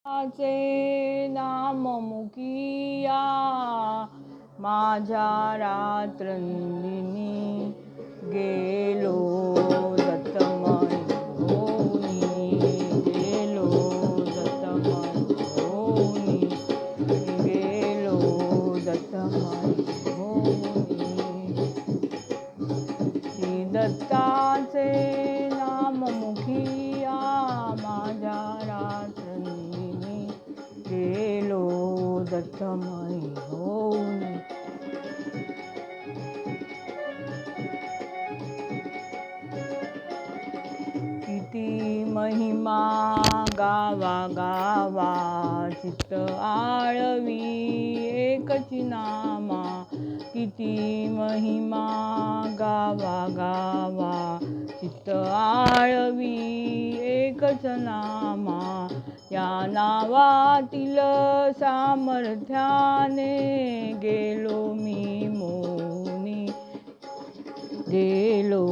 चे नाम मुकिया माझ्या रात्रंदिनी गेलो दत्तमय होनी गेलो दत्तमय होनी गेलो दत्तमय होनी श्री दत्ताचे नाम मुखिया माझ्या रात्रंदिनी गेलो दत्तमय होनी किती महिमा गावा गावा चित्त आळवी एकची नामा किती महिमा गावा गावा चित्त आळवी एकच नामा या नावातील सामर्थ्याने गेलो मी मोनी गेलो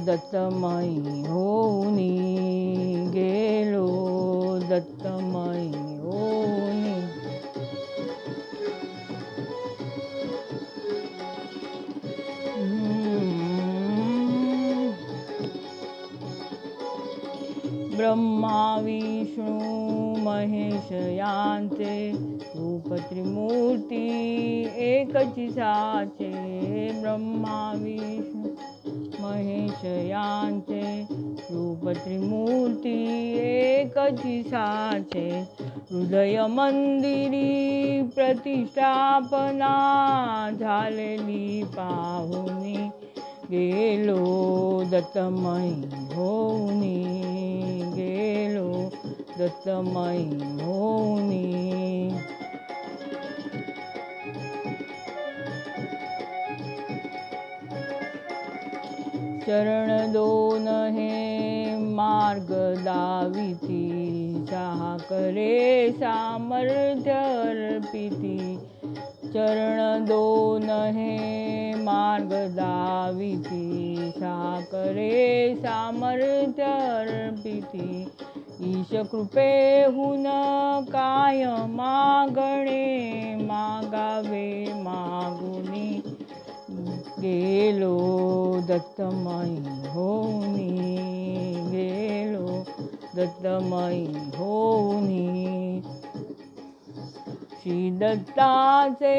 दत्तमय होनी गेलो दत्तमय होनी ब्रह्मा विष्णू महेश यांचे रूप त्रिमूर्ती एकची साचे ब्रह्मा विष्णू महेश यांचे रूप त्रिमूर्ती एकची साचे हृदय मंदिरी प्रतिष्ठापना झालेली पाहुनी गेलो दत्तमय होनी गेलो दत्तमय होनी चरण दोन हे मार्ग दाविती सहा करे सामर्थ्य अर्पिती चरण दोन हे मार्ग दाविती सहा करे सामर्थ्य अर्पिती ईश कृपेहून काय मागणे मागावे मागुनी गेलो दत्तमय होनी गेलो दत्तमय होनी श्री दत्ताचे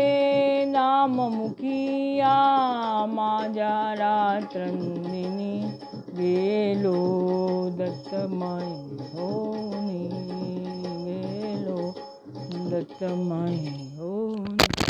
नाम मुखिया माझ्या रात्रंदिनी गेलो दत्तमय होनी गेलो दत्तमय होनी।